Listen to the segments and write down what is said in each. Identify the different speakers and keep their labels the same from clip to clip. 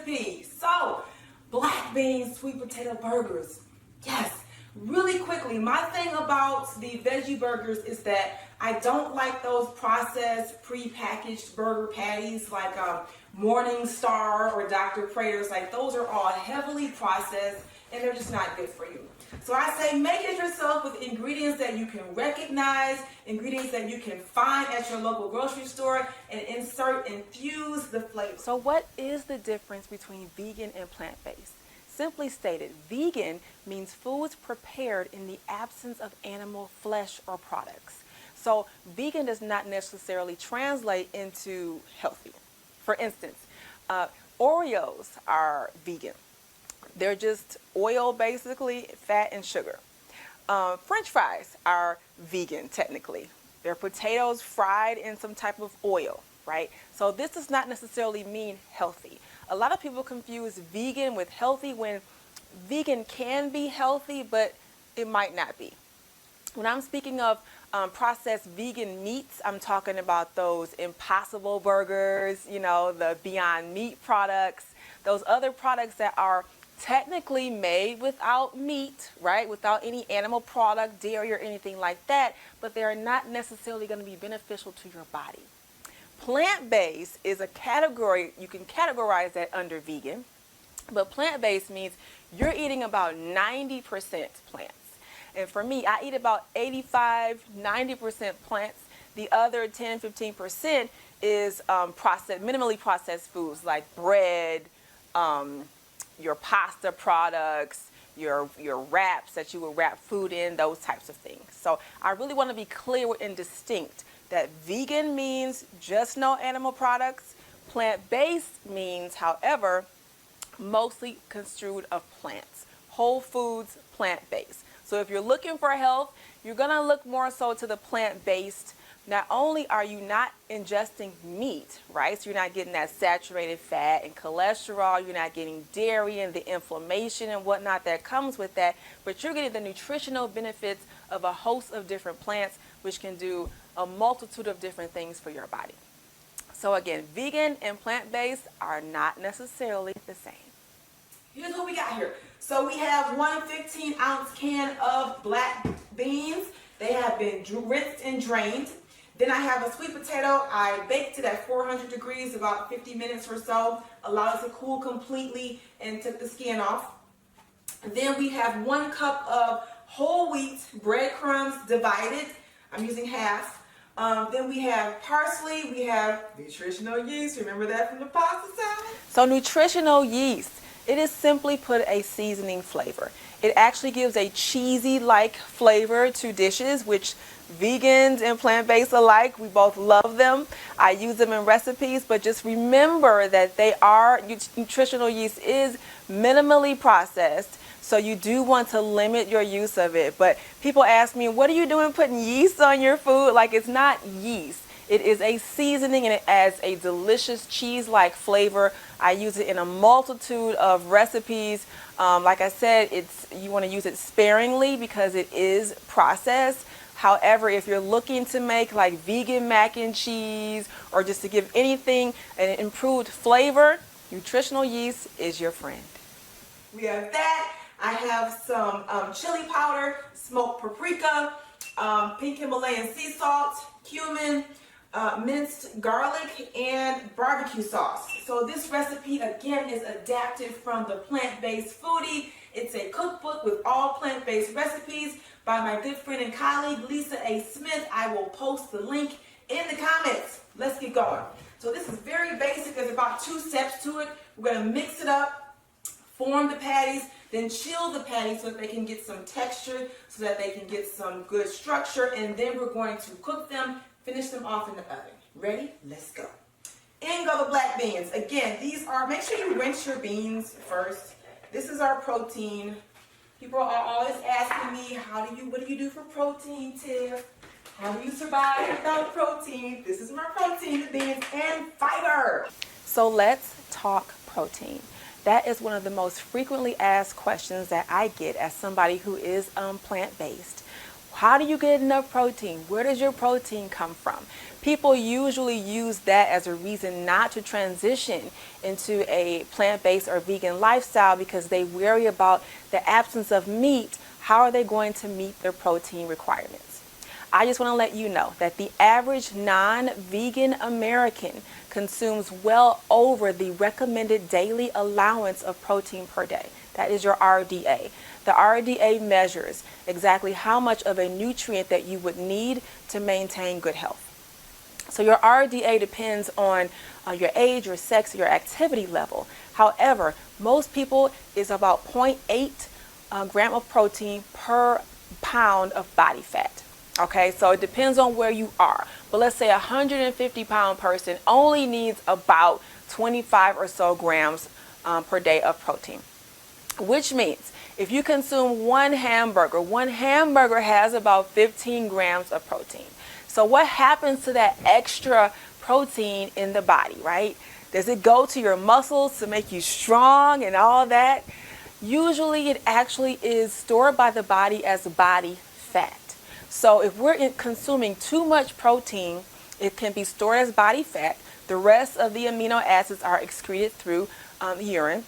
Speaker 1: recipe. So, black bean sweet potato burgers. Yes, really quickly, my thing about the veggie burgers is that I don't like those processed, pre-packaged burger patties like Morning Star or Dr. Prater's. Like, those are all heavily processed and they're just not good for you. So I say make it yourself with ingredients that you can recognize, ingredients that you can find at your local grocery store, and infuse the flavor.
Speaker 2: So what is the difference between vegan and plant-based? Simply stated, vegan means foods prepared in the absence of animal flesh or products. So vegan does not necessarily translate into healthy. For instance, Oreos are vegan. They're just oil, basically, fat and sugar. French fries are vegan, technically. They're potatoes fried in some type of oil, right? So this does not necessarily mean healthy. A lot of people confuse vegan with healthy when vegan can be healthy, but it might not be. When I'm speaking of processed vegan meats, I'm talking about those Impossible burgers, you know, the Beyond Meat products, those other products that are technically made without meat, right? Without any animal product, dairy, or anything like that, but they are not necessarily going to be beneficial to your body. Plant-based is a category, you can categorize that under vegan, but plant-based means you're eating about 90% plants. And for me, I eat about 85-90% plants. The other 10-15% is minimally processed foods like bread, your pasta products, your wraps that you will wrap food in, those types of things. So I really want to be clear and distinct that vegan means just no animal products. Plant-based means, however, mostly construed of plants. Whole foods, plant-based. So if you're looking for health, you're going to look more so to the plant-based. Not only are you not ingesting meat, right? So you're not getting that saturated fat and cholesterol, you're not getting dairy and the inflammation and whatnot that comes with that, but you're getting the nutritional benefits of a host of different plants, which can do a multitude of different things for your body. So again, vegan and plant-based are not necessarily the same.
Speaker 1: Here's what we got here. So we have one 15-ounce can of black beans. They have been rinsed and drained. Then I have a sweet potato. I baked it at 400 degrees about 50 minutes or so. Allowed it to cool completely and took the skin off. Then we have 1 cup of whole wheat breadcrumbs divided. I'm using half. Then we have parsley. We have nutritional yeast. Remember that from the pasta salad?
Speaker 2: So nutritional yeast, it is simply put a seasoning flavor. It actually gives a cheesy-like flavor to dishes, which vegans and plant-based alike, we both love them. I use them in recipes, but just remember that nutritional yeast is minimally processed, so you do want to limit your use of it. But people ask me, what are you doing putting yeast on your food? Like, it's not yeast. It is a seasoning and it adds a delicious cheese-like flavor. I use it in a multitude of recipes. Like I said, you want to use it sparingly because it is processed. However, if you're looking to make like vegan mac and cheese or just to give anything an improved flavor, nutritional yeast is your friend.
Speaker 1: We have that. I have some chili powder, smoked paprika, pink Himalayan sea salt, cumin, minced garlic, and barbecue sauce. So this recipe again is adapted from the Plant-Based Foodie. It's a cookbook with all plant-based recipes by my good friend and colleague Lisa A. Smith. I will post the link in the comments. Let's get going. So this is very basic. There's about 2 steps to it. We're going to mix it up, form the patties, then chill the patties so that they can get some texture, so that they can get some good structure, and then we're going to cook them, finish them off in the oven. Ready? Let's go. In go the black beans. Again, make sure you rinse your beans first. This is our protein. People are always asking me, what do you do for protein, Tiff? How do you survive without protein? This is my protein, the beans, and fiber.
Speaker 2: So let's talk protein. That is one of the most frequently asked questions that I get as somebody who is plant-based. How do you get enough protein? Where does your protein come from? People usually use that as a reason not to transition into a plant-based or vegan lifestyle because they worry about the absence of meat. How are they going to meet their protein requirements? I just want to let you know that the average non-vegan American consumes well over the recommended daily allowance of protein per day. That is your RDA. The RDA measures exactly how much of a nutrient that you would need to maintain good health. So your RDA depends on your age, your sex, your activity level. However, most people is about 0.8 gram of protein per pound of body fat. Okay, so it depends on where you are. But let's say a 150-pound person only needs about 25 or so grams per day of protein. Which means if you consume one hamburger has about 15 grams of protein. So what happens to that extra protein in the body, right? Does it go to your muscles to make you strong and all that? Usually it actually is stored by the body as body fat. So if we're consuming too much protein, it can be stored as body fat. The rest of the amino acids are excreted through urine.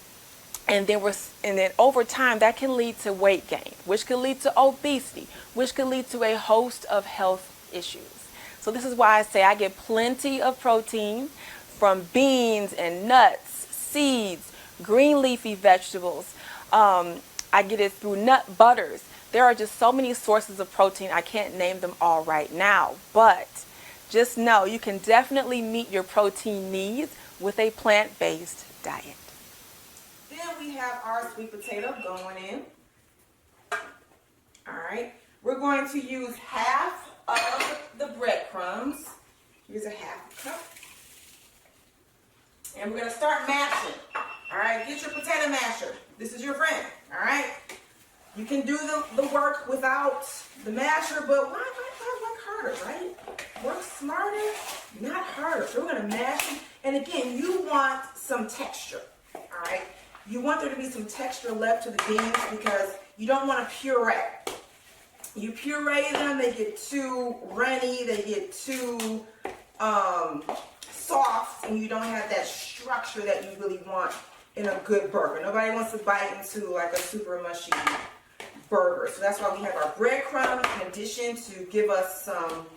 Speaker 2: And then over time, that can lead to weight gain, which can lead to obesity, which can lead to a host of health issues. So this is why I say I get plenty of protein from beans and nuts, seeds, green leafy vegetables. I get it through nut butters. There are just so many sources of protein. I can't name them all right now, but just know you can definitely meet your protein needs with a plant-based diet.
Speaker 1: Then we have our sweet potato going in. All right. We're going to use half of the breadcrumbs. Here's a half cup. And we're going to start mashing. All right. Get your potato masher. This is your friend. All right. You can do the work without the masher, but why work harder, right? Work smarter, not harder. So we're going to mash it. And again, you want some texture. All right. You want there to be some texture left to the beans because you don't want to puree. You puree them, they get too runny, they get too soft, and you don't have that structure that you really want in a good burger. Nobody wants to bite into like a super mushy burger. So that's why we have our breadcrumbs in addition to give us some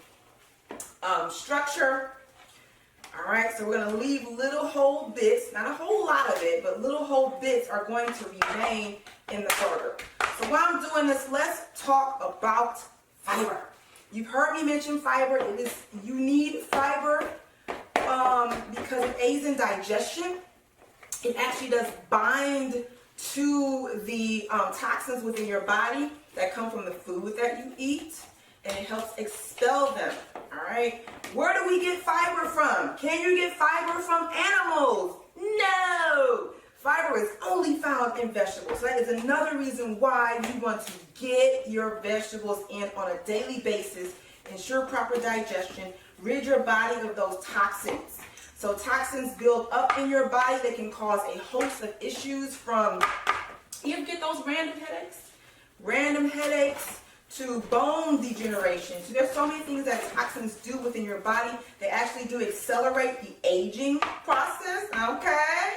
Speaker 1: structure. All right, so we're going to leave little whole bits, not a whole lot of it, but little whole bits are going to remain in the burger. So while I'm doing this, let's talk about fiber. You've heard me mention fiber. You need fiber because it aids in digestion. It actually does bind to the toxins within your body that come from the food that you eat, and it helps expel them. All right. Where do we get fiber from? Can you get fiber from animals? No. Fiber is only found in vegetables. So that is another reason why you want to get your vegetables in on a daily basis. Ensure proper digestion. Rid your body of those toxins. So toxins build up in your body. They can cause a host of issues from, you ever get those random headaches? Random headaches to bone degeneration. So there's so many things that toxins do within your body. They actually do accelerate the aging process, okay?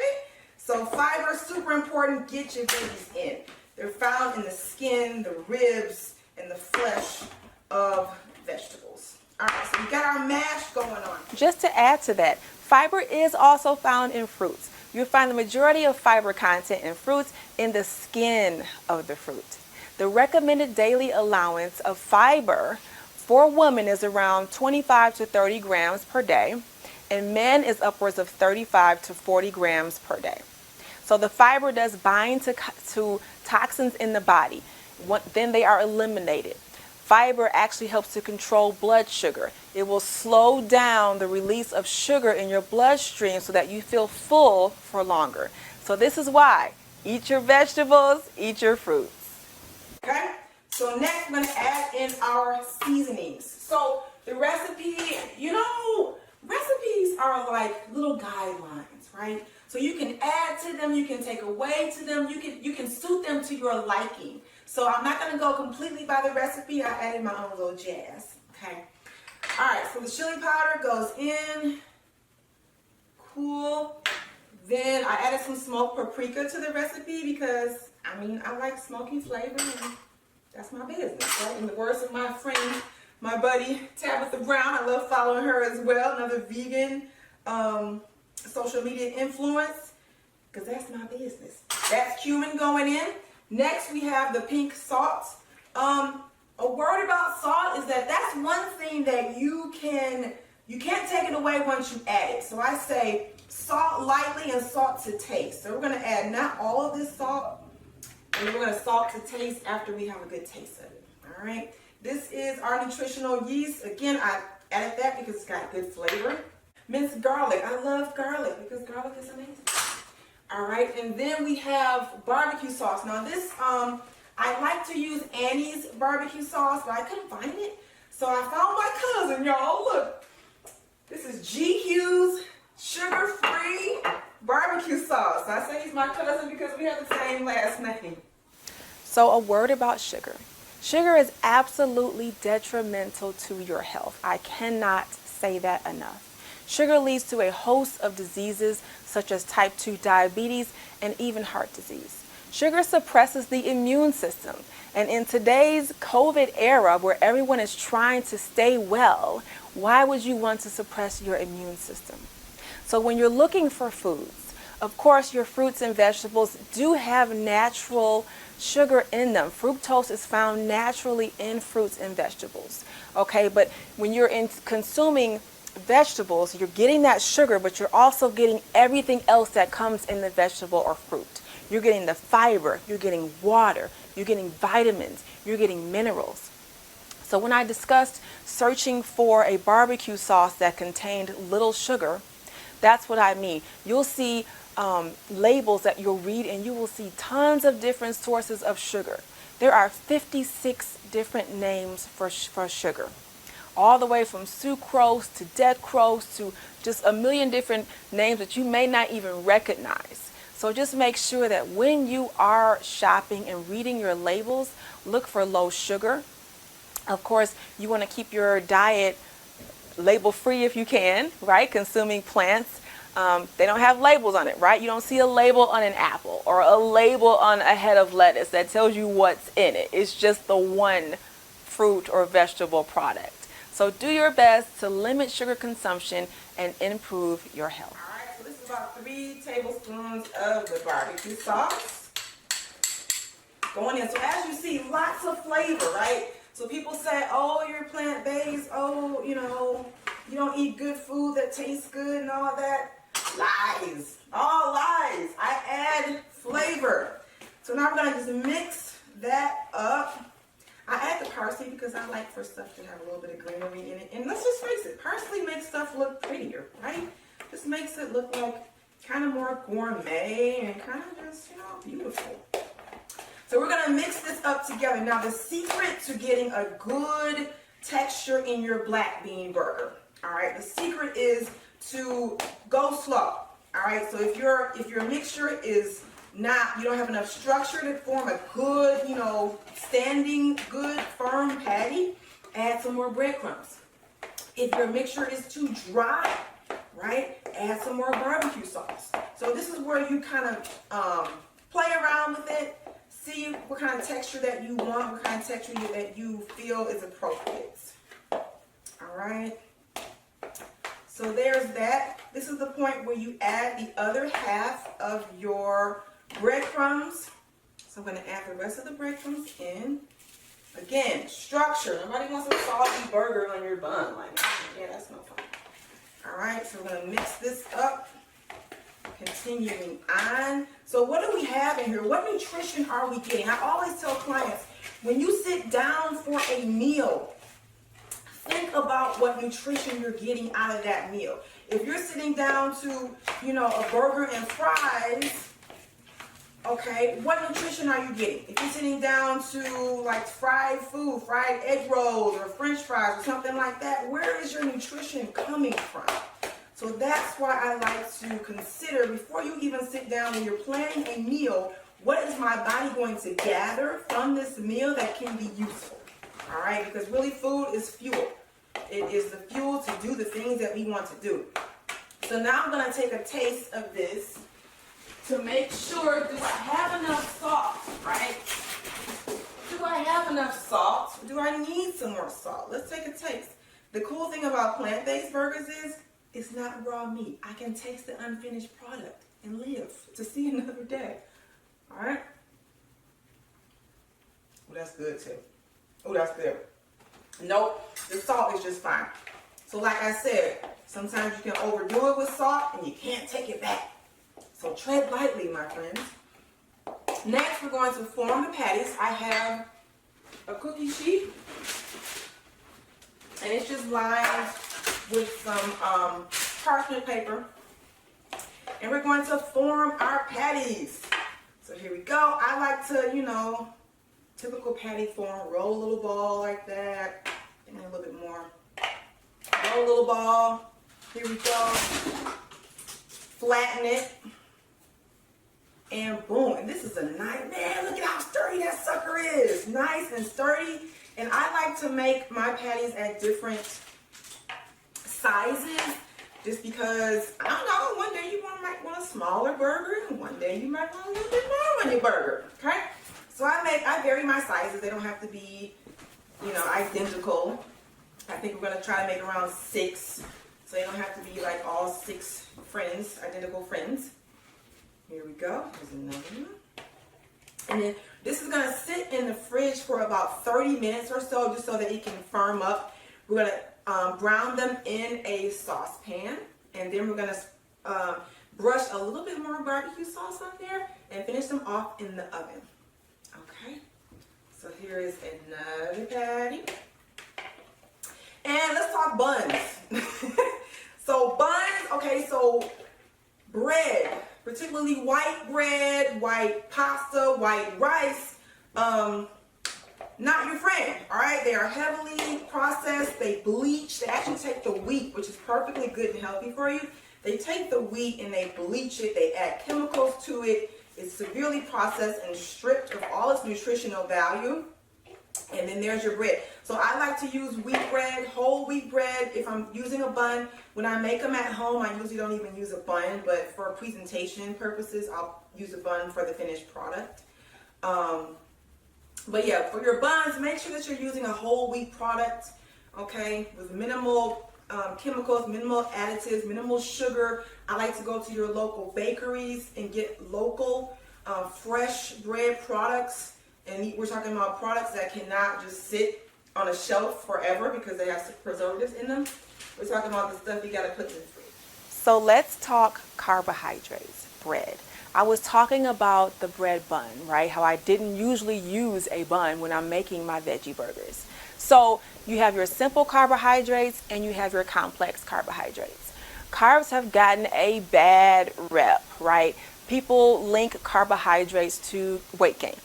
Speaker 1: So fiber is super important. Get your veggies in. They're found in the skin, the ribs, and the flesh of vegetables. All right, so we got our mash going on.
Speaker 2: Just to add to that, fiber is also found in fruits. You'll find the majority of fiber content in fruits in the skin of the fruit. The recommended daily allowance of fiber for women is around 25 to 30 grams per day, and men is upwards of 35 to 40 grams per day. So the fiber does bind to toxins in the body. Then they are eliminated. Fiber actually helps to control blood sugar. It will slow down the release of sugar in your bloodstream so that you feel full for longer. So this is why, eat your vegetables, eat your fruits.
Speaker 1: Okay, so next we're going to add in our seasonings. So the recipe, recipes are like little guidelines, right? So you can add to them, you can take away to them, you can suit them to your liking. So I'm not gonna go completely by the recipe. I added my own little jazz. Okay. All right, so the chili powder goes in. Cool. Then I added some smoked paprika to the recipe because, I mean, I like smoky flavor and that's my business, right? In the words of my friend, my buddy Tabitha Brown, I love following her as well, another vegan social media influence, because that's my business. That's cumin going in. Next, we have the pink salt. A word about salt is that that's one thing that you can't take it away once you add it. So I say salt lightly and salt to taste. So we're going to add not all of this salt, and then we're going to salt to taste after we have a good taste of it. All right. This is our nutritional yeast. Again, I added that because it's got good flavor. Minced garlic. I love garlic because garlic is amazing. All right, and then we have barbecue sauce. Now this, I like to use Annie's barbecue sauce, but I couldn't find it. So I found my cousin, y'all. Look, this is G. Hughes sugar-free barbecue sauce. I say he's my cousin because we have the same last name.
Speaker 2: So a word about sugar. Sugar is absolutely detrimental to your health. I cannot say that enough. Sugar leads to a host of diseases such as type 2 diabetes and even heart disease. Sugar suppresses the immune system. And in today's COVID era where everyone is trying to stay well, why would you want to suppress your immune system? So when you're looking for foods, of course your fruits and vegetables do have natural sugar in them. Fructose is found naturally in fruits and vegetables. Okay, but when you're consuming vegetables, you're getting that sugar, but you're also getting everything else that comes in the vegetable or fruit. You're getting the fiber, you're getting water, you're getting vitamins, you're getting minerals. So when I discussed searching for a barbecue sauce that contained little sugar, that's what I mean. You'll see labels that you'll read and you will see tons of different sources of sugar. There are 56 different names for sugar. All the way from sucrose to dextrose to just a million different names that you may not even recognize. So just make sure that when you are shopping and reading your labels, look for low sugar. Of course, you want to keep your diet label free if you can, right? Consuming plants. They don't have labels on it, right? You don't see a label on an apple or a label on a head of lettuce that tells you what's in it. It's just the one fruit or vegetable product. So do your best to limit sugar consumption and improve your health.
Speaker 1: All right, so this is about 3 tablespoons of the barbecue sauce going in. So as you see, lots of flavor, right? So people say, oh, you're plant-based, oh, you know, you don't eat good food that tastes good and all that. Lies, all lies. I add flavor. So now we're gonna just mix that up. I add the parsley because I like for stuff to have a little bit of greenery in it. And let's just face it, parsley makes stuff look prettier, right? Just makes it look like kind of more gourmet and kind of just, you know, beautiful. So we're gonna mix this up together. Now the secret to getting a good texture in your black bean burger, all right? The secret is to go slow, all right? So if your mixture is you don't have enough structure to form a good, you know, standing, good, firm patty, add some more breadcrumbs. If your mixture is too dry, right, add some more barbecue sauce. So this is where you kind of play around with it, see what kind of texture that you want, what kind of texture that you feel is appropriate. All right. So there's that. This is the point where you add the other half of your breadcrumbs. So I'm going to add the rest of the breadcrumbs in. Again, structure. Nobody wants a soggy burger on your bun. Like, yeah, that's no fun. All right, so we're going to mix this up. Continuing on. So what do we have in here? What nutrition are we getting? I always tell clients, when you sit down for a meal, think about what nutrition you're getting out of that meal. If you're sitting down to, you know, a burger and fries, okay, what nutrition are you getting? If you're sitting down to like fried food, fried egg rolls or French fries or something like that, where is your nutrition coming from? So that's why I like to consider, before you even sit down when you're planning a meal, what is my body going to gather from this meal that can be useful? All right, because really food is fuel. It is the fuel to do the things that we want to do. So now I'm going to take a taste of this to make sure, do I have enough salt, right? Do I have enough salt? Do I need some more salt? Let's take a taste. The cool thing about plant-based burgers is it's not raw meat. I can taste the unfinished product and live to see another day. All right? Oh, that's good too. Oh, that's good. Nope, the salt is just fine. So like I said, sometimes you can overdo it with salt and you can't take it back. So tread lightly, my friends. Next, we're going to form the patties. I have a cookie sheet, and it's just lined with some parchment paper. And we're going to form our patties. So here we go. I like to, you know, typical patty form, roll a little ball like that. And a little bit more. Roll a little ball. Here we go. Flatten it. And boom. And this is a nice, man, look at how sturdy that sucker is. Nice and sturdy. And I like to make my patties at different sizes. Just because, I don't know, one day you might want a smaller burger, and one day you might want a little bit more on your burger. Okay? So I vary my sizes. They don't have to be, you know, identical. I think we're going to try to make around 6. So they don't have to be like all 6 friends, identical friends. Here we go. Here's another one. And then this is going to sit in the fridge for about 30 minutes or so, just so that it can firm up. We're going to brown them in a saucepan. And then we're going to brush a little bit more barbecue sauce on there and finish them off in the oven. Okay. So here is another patty. And let's talk buns. So buns, okay, so bread, particularly white bread, white pasta, white rice, not your friend, all right? They are heavily processed, they bleach, they actually take the wheat, which is perfectly good and healthy for you. They take the wheat and they bleach it, they add chemicals to it. It's severely processed and stripped of all its nutritional value. And then there's your bread. So I like to use wheat bread, whole wheat bread. If I'm using a bun, when I make them at home, I usually don't even use a bun, but for presentation purposes, I'll use a bun for the finished product. But yeah, for your buns, make sure that you're using a whole wheat product, okay, with minimal chemicals, minimal additives, minimal sugar. I like to go to your local bakeries and get local fresh bread products. And we're talking about products that cannot just sit on a shelf forever because they have preservatives in them. We're talking about the stuff you got to put in the fridge.
Speaker 2: So let's talk carbohydrates, bread. I was talking about the bread bun, right? How I didn't usually use a bun when I'm making my veggie burgers. So you have your simple carbohydrates and you have your complex carbohydrates. Carbs have gotten a bad rep, right? People link carbohydrates to weight gain.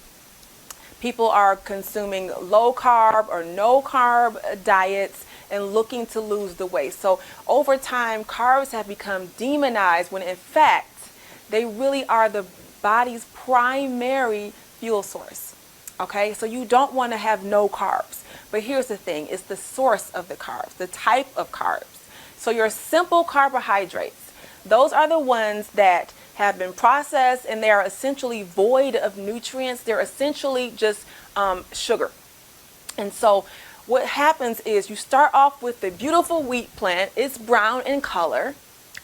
Speaker 2: People are consuming low carb or no carb diets and looking to lose the weight. So over time, carbs have become demonized when in fact, they really are the body's primary fuel source. Okay, so you don't want to have no carbs. But here's the thing, it's the source of the carbs, the type of carbs. So your simple carbohydrates, those are the ones that have been processed and they are essentially void of nutrients. They're essentially just sugar. And so what happens is you start off with the beautiful wheat plant. It's brown in color,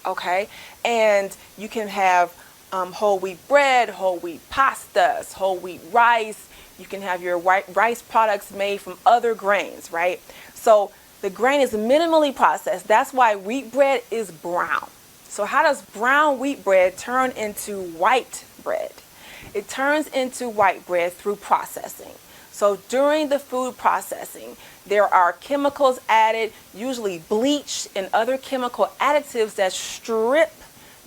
Speaker 2: okay? And you can have whole wheat bread, whole wheat pastas, whole wheat rice. You can have your white rice products made from other grains, right? So the grain is minimally processed. That's why wheat bread is brown. So how does brown wheat bread turn into white bread? It turns into white bread through processing. So during the food processing, there are chemicals added, usually bleach and other chemical additives that strip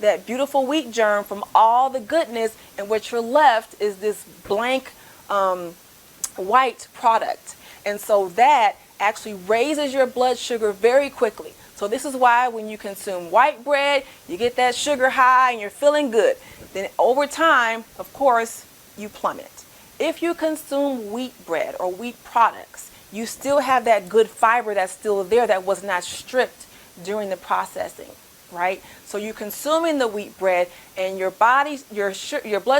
Speaker 2: that beautiful wheat germ from all the goodness, and what you're left is this blank white product. And so that actually raises your blood sugar very quickly. So this is why when you consume white bread, you get that sugar high and you're feeling good. Then over time, of course, you plummet. If you consume wheat bread or wheat products, you still have that good fiber that's still there that was not stripped during the processing, right? So you're consuming the wheat bread and your blood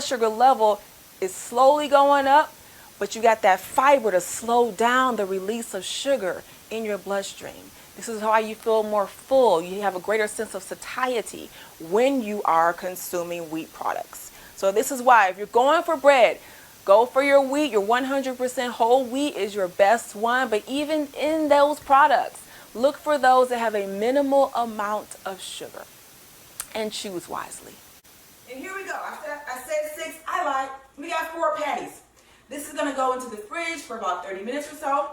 Speaker 2: sugar level is slowly going up, but you got that fiber to slow down the release of sugar in your bloodstream. This is why you feel more full. You have a greater sense of satiety when you are consuming wheat products. So this is why if you're going for bread, go for your wheat. Your 100% whole wheat is your best one. But even in those products, look for those that have a minimal amount of sugar and choose wisely.
Speaker 1: And here we go. I said 6. I lied. We got 4 patties. This is going to go into the fridge for about 30 minutes or so.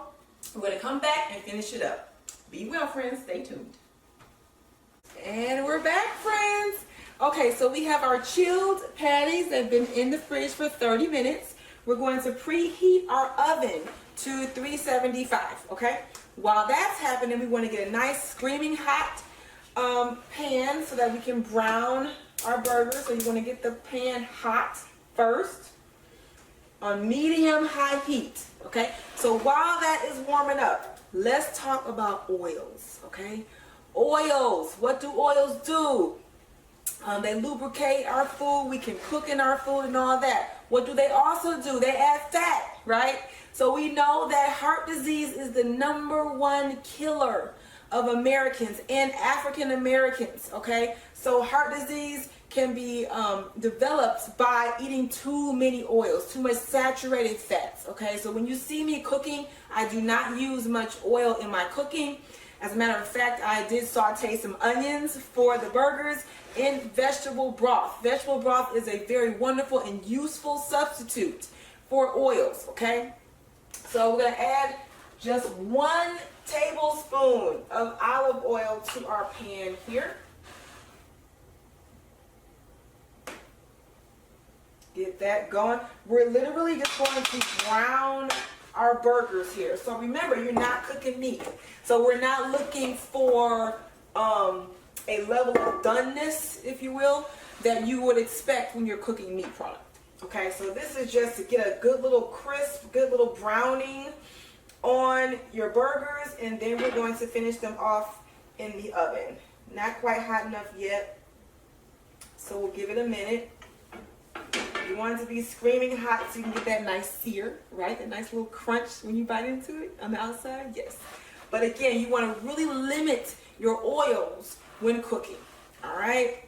Speaker 1: We're going to come back and finish it up. Be well, friends. Stay tuned. And we're back, friends. Okay, so we have our chilled patties that have been in the fridge for 30 minutes. We're going to preheat our oven to 375, okay? While that's happening, we want to get a nice screaming hot pan so that we can brown our burgers. So you want to get the pan hot first on medium high heat, okay? So while that is warming up, let's talk about oils, okay? Oils, what do oils do? They lubricate our food. We can cook in our food and all that. What do they also do? They add fat, right? So we know that heart disease is the #1 killer of Americans and African Americans, okay? So heart disease can be developed by eating too many oils, too much saturated fats, okay? So when you see me cooking, I do not use much oil in my cooking. As a matter of fact, I did saute some onions for the burgers in vegetable broth. Vegetable broth is a very wonderful and useful substitute for oils, okay? So we're going to add just 1 tablespoon of olive oil to our pan here. Get that going. We're literally just going to brown our burgers here. So remember, you're not cooking meat. So we're not looking for a level of doneness, if you will, that you would expect when you're cooking meat product. Okay, so this is just to get a good little crisp, good little browning on your burgers, and then we're going to finish them off in the oven. Not quite hot enough yet, so we'll give it a minute. You want it to be screaming hot so you can get that nice sear, right? That nice little crunch when you bite into it on the outside, yes. But again, you want to really limit your oils when cooking, all right?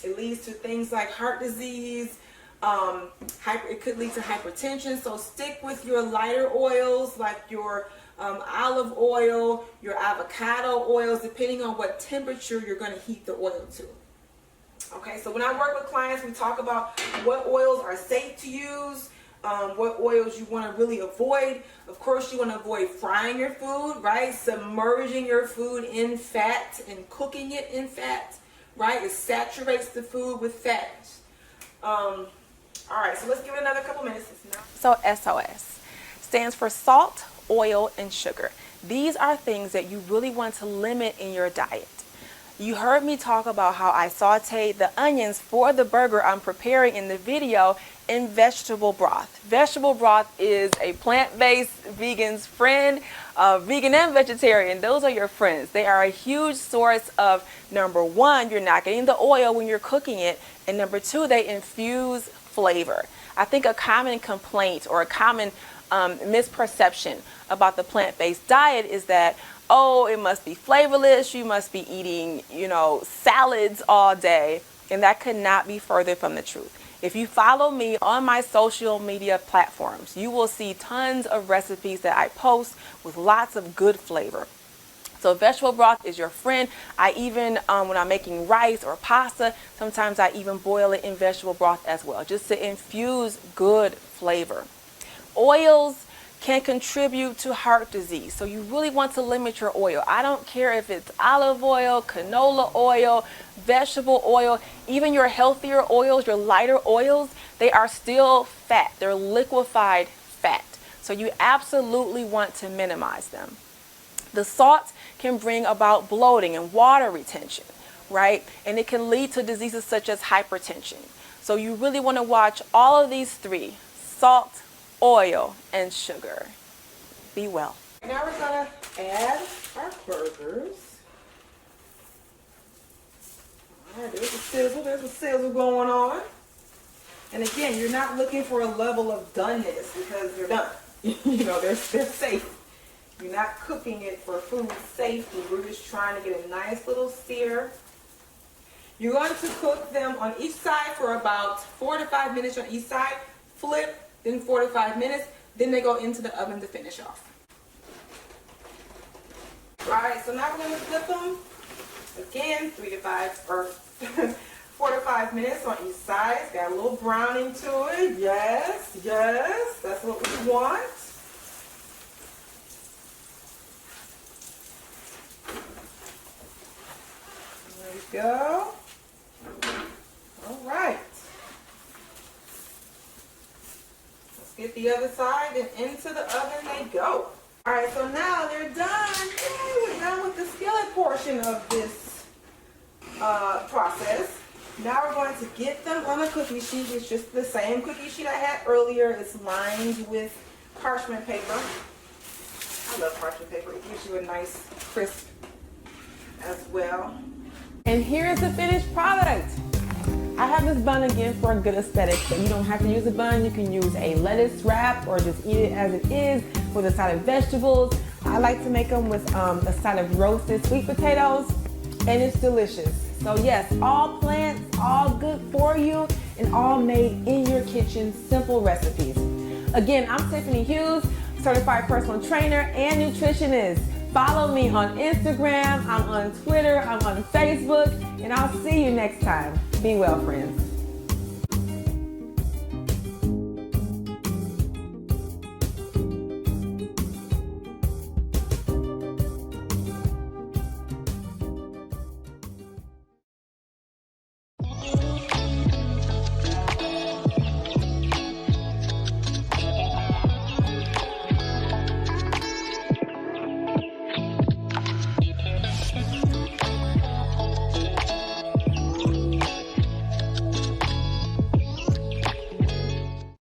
Speaker 1: It leads to things like heart disease. It could lead to hypertension, so stick with your lighter oils like your olive oil, your avocado oils, depending on what temperature you're going to heat the oil to. Okay, so when I work with clients, we talk about what oils are safe to use, what oils you want to really avoid. Of course, you want to avoid frying your food, right? Submerging your food in fat and cooking it in fat, right? It saturates the food with fat. All right, so let's give it another couple minutes.
Speaker 2: So SOS stands for salt, oil, and sugar. These are things that you really want to limit in your diet. You heard me talk about how I sauteed the onions for the burger I'm preparing in the video in vegetable broth. Vegetable broth is a plant-based vegan's friend, vegan and vegetarian. Those are your friends. They are a huge source of, #1, you're not getting the oil when you're cooking it, and #2, they infuse flavor. I think a common complaint or a common misperception about the plant-based diet is that, oh, it must be flavorless, you must be eating, salads all day, and that could not be further from the truth. If you follow me on my social media platforms, you will see tons of recipes that I post with lots of good flavor. So vegetable broth is your friend. I even, when I'm making rice or pasta, sometimes I even boil it in vegetable broth as well, just to infuse good flavor. Oils can contribute to heart disease, so you really want to limit your oil. I don't care if it's olive oil, canola oil, vegetable oil, even your healthier oils, your lighter oils, they are still fat. They're liquefied fat, so you absolutely want to minimize them. The salt can bring about bloating and water retention, right? And it can lead to diseases such as hypertension. So you really want to watch all of these three: salt, oil, and sugar. Be well.
Speaker 1: Now we're gonna add our burgers. All right, there's a sizzle going on. And again, you're not looking for a level of doneness because they're done. You know, they're safe. You're not cooking it for food safety. We're just trying to get a nice little sear. You're going to cook them on each side for about 4 to 5 minutes on each side. Flip, then 4 to 5 minutes. Then they go into the oven to finish off. Alright, so now we're going to flip them. Again, 4 to 5 minutes on each side. It's got a little browning to it. Yes, yes, that's what we want. There we go. All right. Let's get the other side and into the oven they go. All right, so now they're done. Yay, we're done with the skillet portion of this process. Now we're going to get them on a cookie sheet. It's just the same cookie sheet I had earlier. It's lined with parchment paper. I love parchment paper. It gives you a nice crisp as well.
Speaker 2: And here's the finished product. I have this bun again for a good aesthetic, but you don't have to use a bun. You can use a lettuce wrap or just eat it as it is with a side of vegetables. I like to make them with a side of roasted sweet potatoes, and it's delicious. So yes, all plants, all good for you, and all made in your kitchen, simple recipes. Again, I'm Tiffany Hughes, certified personal trainer and nutritionist. Follow me on Instagram, I'm on Twitter, I'm on Facebook, and I'll see you next time. Be well, friends.